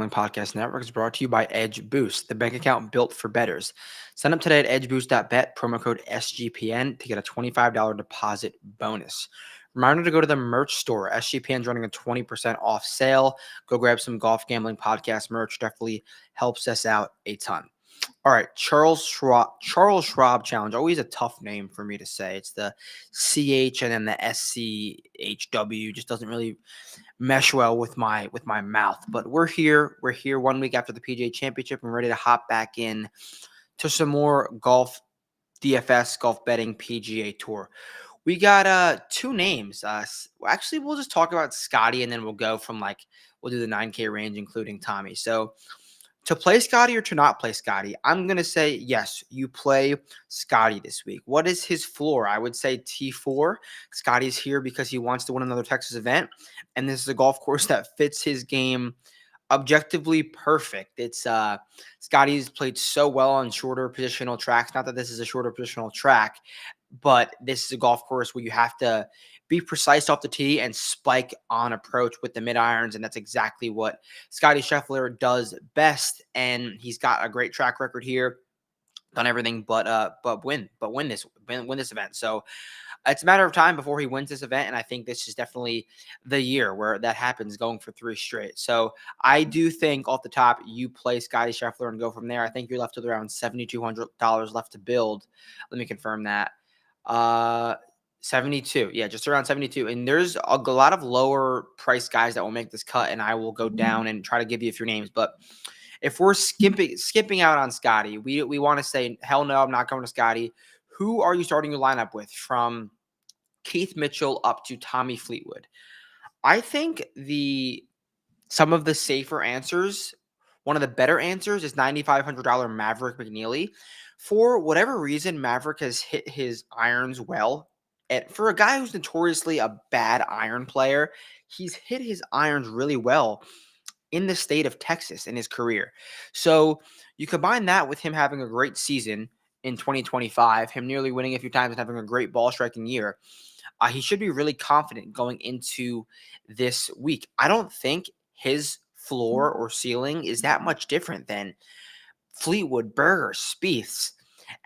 Gambling Podcast Network is brought to you by Edge Boost, the bank account built for bettors. Sign up today at edgeboost.bet, promo code SGPN to get a $25 deposit bonus. Reminder to go to the merch store. SGPN is running a 20% off sale. Go grab some Golf Gambling Podcast merch. Definitely helps us out a ton. All right, Charles Schwab challenge. Always a tough name for me to say. It's the CH and then the SCHW. Just doesn't really mesh well with my mouth. But we're here. We're here 1 week after the PGA Championship and ready to hop back in to some more golf DFS, golf betting PGA Tour. We got two names. Actually, we'll just talk about Scotty and then we'll go from we'll do the 9K range, including Tommy. So to play Scotty or to not play Scotty, I'm going to say, yes, you play Scotty this week. What is his floor? I would say T4. Scotty's here because he wants to win another Texas event, and this is a golf course that fits his game objectively perfect. It's Scotty's played so well on shorter positional tracks. Not that this is a shorter positional track, but this is a golf course where you have to be precise off the tee and spike on approach with the mid irons, and that's exactly what Scotty Scheffler does best. And he's got a great track record here, done everything but win this event. So it's a matter of time before he wins this event, and I think this is definitely the year where that happens, going for 3 straight. So I do think off the top you play Scotty Scheffler and go from there. I think you're left with around $7,200 left to build. Let me confirm that. 72. Yeah, just around 72. And there's a lot of lower price guys that will make this cut, and I will go down and try to give you a few names. But if we're skipping out on Scotty, we want to say, hell no, I'm not going to Scotty. Who are you starting your lineup with from Keith Mitchell up to Tommy Fleetwood? I think some of the safer answers, one of the better answers is $9,500 Maverick McNeely. For whatever reason, Maverick has hit his irons well. And for a guy who's notoriously a bad iron player, he's hit his irons really well in the state of Texas in his career. So you combine that with him having a great season in 2025, him nearly winning a few times and having a great ball striking year. He should be really confident going into this week. I don't think his floor or ceiling is that much different than Fleetwood, Berger, Spieth's.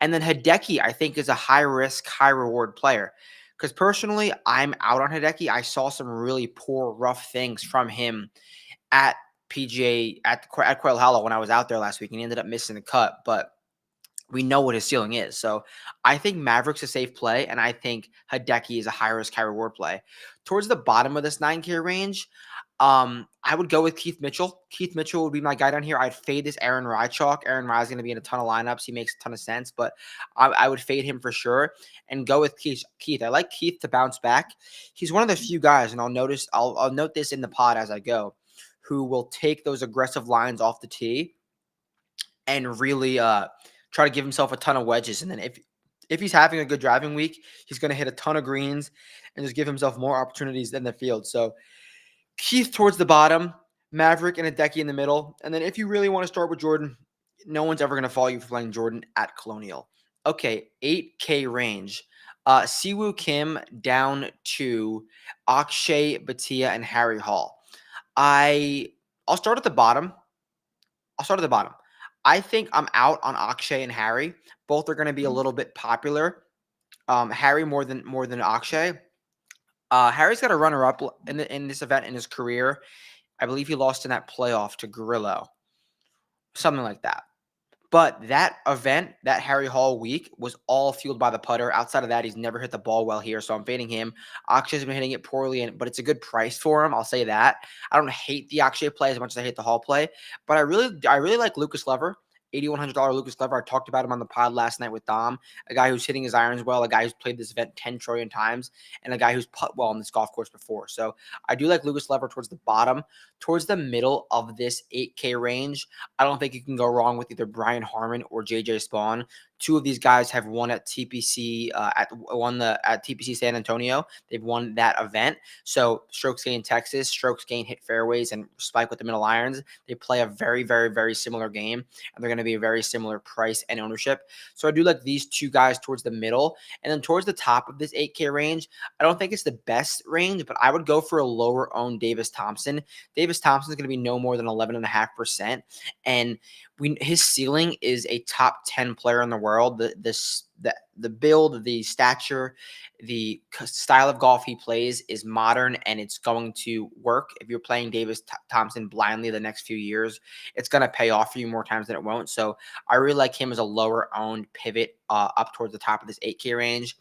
And then Hideki, I think, is a high-risk, high-reward player. Because personally, I'm out on Hideki. I saw some really poor, rough things from him at PGA, at Quail Hollow when I was out there last week, and he ended up missing the cut. But we know what his ceiling is. So I think Maverick's a safe play, and I think Hideki is a high-risk, high-reward play. Towards the bottom of this 9K range, I would go with Keith Mitchell. Keith Mitchell would be my guy down here. I'd fade this Aaron Rye chalk. Aaron Rye is going to be in a ton of lineups. He makes a ton of sense, but I would fade him for sure and go with Keith. I like Keith to bounce back. He's one of the few guys, and I'll note this in the pod as I go, who will take those aggressive lines off the tee and really try to give himself a ton of wedges. And then if he's having a good driving week, he's going to hit a ton of greens and just give himself more opportunities than the field. So Keith towards the bottom, Maverick and Hideki in the middle. And then if you really want to start with Jordan, no one's ever going to follow you for playing Jordan at Colonial. Okay, 8K range. Siwoo Kim down to Akshay Bhatia and Harry Hall. I'll start at the bottom. I think I'm out on Akshay and Harry. Both are going to be a little bit popular. Harry more than Akshay. Harry's got a runner-up in this event in his career. I believe he lost in that playoff to Grillo. Something like that. But that event, that Harry Hall week, was all fueled by the putter. Outside of that, he's never hit the ball well here, so I'm fading him. Akshay's been hitting it poorly, but it's a good price for him. I'll say that. I don't hate the Akshay play as much as I hate the Hall play, but I really like Lucas Lever. $8,100 Lucas Lever. I talked about him on the pod last night with Dom, a guy who's hitting his irons well, a guy who's played this event 10 trillion times, and a guy who's putt well on this golf course before. So I do like Lucas Lever towards the bottom. Towards the middle of this 8K range, I don't think you can go wrong with either Brian Harmon or JJ Spawn. Two of these guys have won at TPC at TPC San Antonio. They've won that event. So strokes gained Texas, strokes gained hit fairways, and spike with the middle irons. They play a very, very, very similar game, and they're going to be a very similar price and ownership. So I do like these two guys towards the middle. And then towards the top of this 8K range, I don't think it's the best range, but I would go for a lower owned Davis Thompson. Davis Davis Thompson is going to be no more than 11.5%. And his ceiling is a top 10 player in the world. The build, the stature, the style of golf he plays is modern, and it's going to work. If you're playing Davis Thompson blindly the next few years, it's going to pay off for you more times than it won't. So I really like him as a lower owned pivot up towards the top of this 8K range.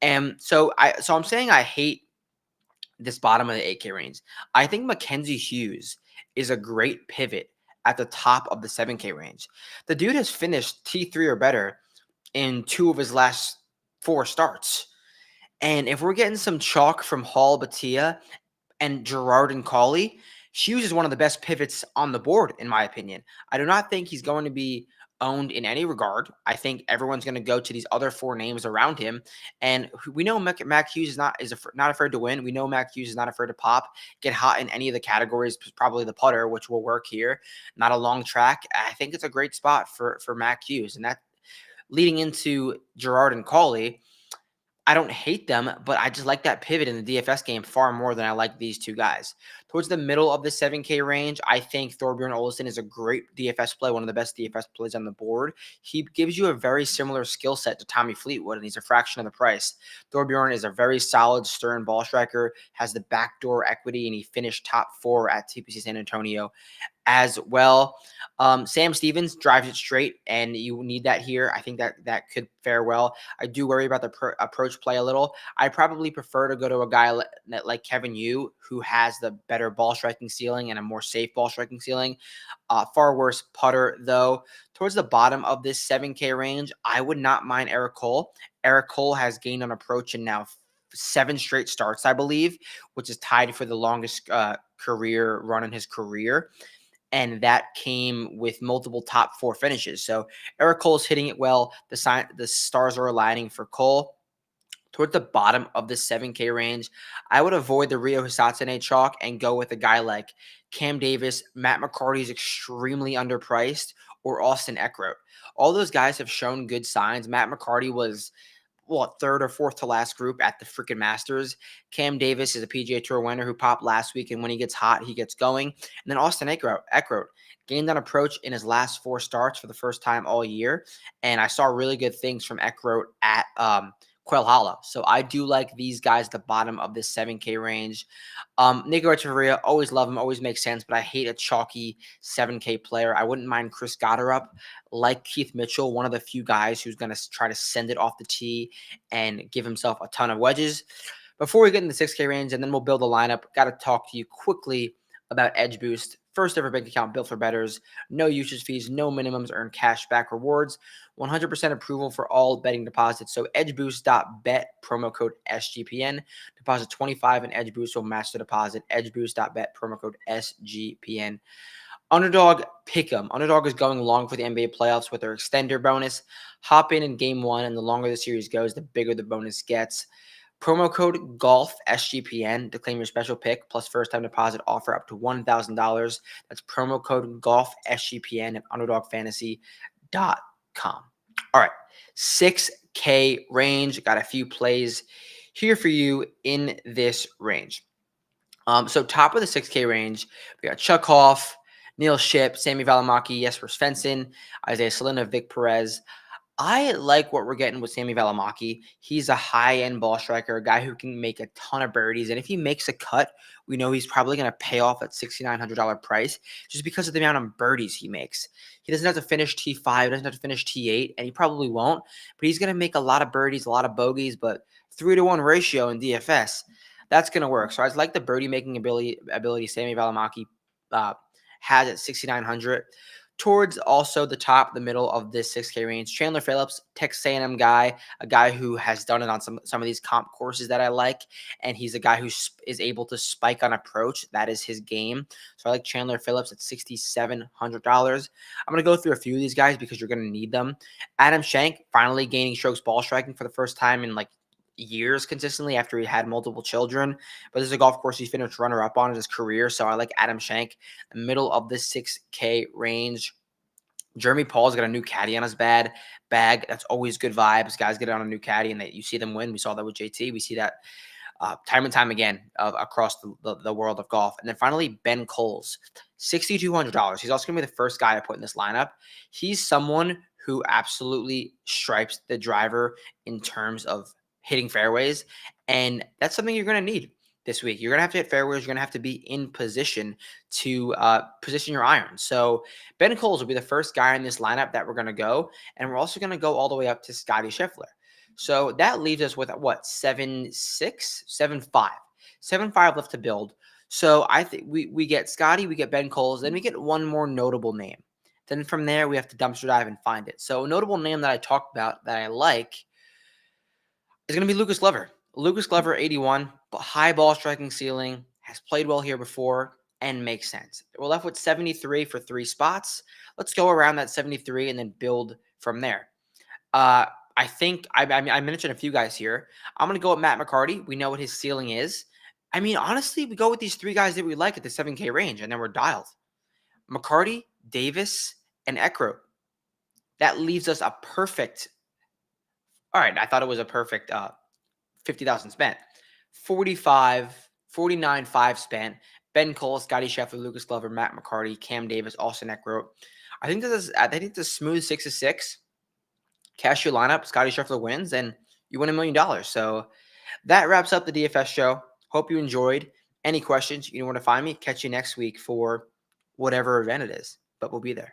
And so I'm saying I hate this bottom of the 8K range. I think Mackenzie Hughes is a great pivot at the top of the 7K range. The dude has finished T3 or better in 2 of his last 4 starts. And if we're getting some chalk from Hall, Batia, and Gerard and Cauley, Hughes is one of the best pivots on the board, in my opinion. I do not think he's going to be owned in any regard. I think everyone's going to go to these other 4 names around him, and we know Mac Hughes is not afraid to win. We know Mac Hughes is not afraid to pop, get hot in any of the categories, probably the putter, which will work here. Not a long track. I think it's a great spot for Mac Hughes, and that leading into Gerard and Cauley. I don't hate them, but I just like that pivot in the DFS game far more than I like these 2 guys. Towards the middle of the 7K range, I think Thorbjorn Olesen is a great DFS play, one of the best DFS plays on the board. He gives you a very similar skill set to Tommy Fleetwood, and he's a fraction of the price. Thorbjorn is a very solid, stern ball striker, has the backdoor equity, and he finished top 4 at TPC San Antonio as well. Sam Stevens drives it straight, and you need that here. I think that could fare well. I do worry about the approach play a little. I probably prefer to go to a guy like Kevin Yu, who has the better ball striking ceiling and a more safe ball striking ceiling. Far worse putter, though. Towards the bottom of this 7K range, I would not mind Eric Cole. Eric Cole has gained on approach in now 7 straight starts, I believe, which is tied for the longest career run in his career. And that came with multiple top 4 finishes. So Eric Cole's hitting it well. The stars are aligning for Cole. Towards the bottom of the 7K range, I would avoid the Rio Hisatsune chalk and go with a guy like Cam Davis. Matt McCarty is extremely underpriced, or Austin Eckroat. All those guys have shown good signs. Matt McCarty was 3rd or 4th to last group at the freaking Masters. Cam Davis is a PGA Tour winner who popped last week, and when he gets hot, he gets going. And then Austin Eckroat gained on approach in his last 4 starts for the first time all year, and I saw really good things from Eckroat at Quail Hollow. So I do like these guys at the bottom of this 7K range. Nico Echeverria, always love him, always makes sense, but I hate a chalky 7K player. I wouldn't mind Chris Gotterup, like Keith Mitchell, one of the few guys who's going to try to send it off the tee and give himself a ton of wedges. Before we get in the 6K range, and then we'll build a lineup, got to talk to you quickly about Edge Boost. First ever bank account built for bettors. No usage fees, no minimums, earn cash back rewards. 100% approval for all betting deposits. So edgeboost.bet, promo code SGPN. Deposit 25 and Edge Boost will match the deposit. Edgeboost.bet, promo code SGPN. Underdog Pick'em. Underdog is going long for the NBA playoffs with their extender bonus. Hop in game 1, and the longer the series goes, the bigger the bonus gets. Promo code GOLF SGPN to claim your special pick plus first-time deposit offer up to $1,000. That's promo code GOLF SGPN at UnderdogFantasy.com. All right, 6K range. Got a few plays here for you in this range. So top of the 6K range, we got Chuck Hoff, Neil Shipp, Sammy Valimaki, Jesper Svensson, Isaiah Salina, Vic Perez. I like what we're getting with Sammy Valimaki. He's a high-end ball striker, a guy who can make a ton of birdies. And if he makes a cut, we know he's probably going to pay off at $6,900 price just because of the amount of birdies he makes. He doesn't have to finish T5, doesn't have to finish T8, and he probably won't. But he's going to make a lot of birdies, a lot of bogeys, but 3-to-1 ratio in DFS, that's going to work. So I like the birdie-making ability Sammy Valimaki has at $6,900. Towards also the top, the middle of this 6K range, Chandler Phillips, Texas A&M guy, a guy who has done it on some of these comp courses that I like, and he's a guy who is able to spike on approach. That is his game. So I like Chandler Phillips at $6,700. I'm going to go through a few of these guys because you're going to need them. Adam Schenk, finally gaining strokes ball striking for the first time in years consistently after he had multiple children. But this is a golf course he finished runner-up on in his career, so I like Adam Schenk. The middle of the 6K range. Jeremy Paul's got a new caddy on his bag. That's always good vibes. Guys get on a new caddy and you see them win. We saw that with JT. We see that time and time again across the world of golf. And then finally, Ben Coles, $6,200. He's also going to be the first guy I put in this lineup. He's someone who absolutely stripes the driver in terms of hitting fairways. And that's something you're going to need this week. You're going to have to hit fairways. You're going to have to be in position to position your iron. So Ben Coles will be the first guy in this lineup that we're going to go. And we're also going to go all the way up to Scotty Scheffler. So that leaves us with what, 7-6, 7-5, 7-5 left to build. So I think we get Scotty, we get Ben Coles, then we get one more notable name. Then from there, we have to dumpster dive and find it. So a notable name that I talked about that I like is going to be Lucas Glover. Lucas Glover, 81, but high ball striking ceiling, has played well here before, and makes sense. We're left with 73 for 3 spots. Let's go around that 73 and then build from there. I think I mentioned a few guys here. I'm going to go with Matt McCarty. We know what his ceiling is. I mean, honestly, we go with these 3 guys that we like at the 7K range, and then we're dialed. McCarty, Davis, and Eckroat. That leaves us a perfect. All right, I thought it was a perfect 50,000 spent. 49.5 spent. Ben Cole, Scotty Scheffler, Lucas Glover, Matt McCarty, Cam Davis, Austin Eckroat. I think this is a smooth 6-6. Cash your lineup, Scotty Scheffler wins, and you win $1 million. So that wraps up the DFS show. Hope you enjoyed. Any questions, you know where to find me. Catch you next week for whatever event it is, but we'll be there.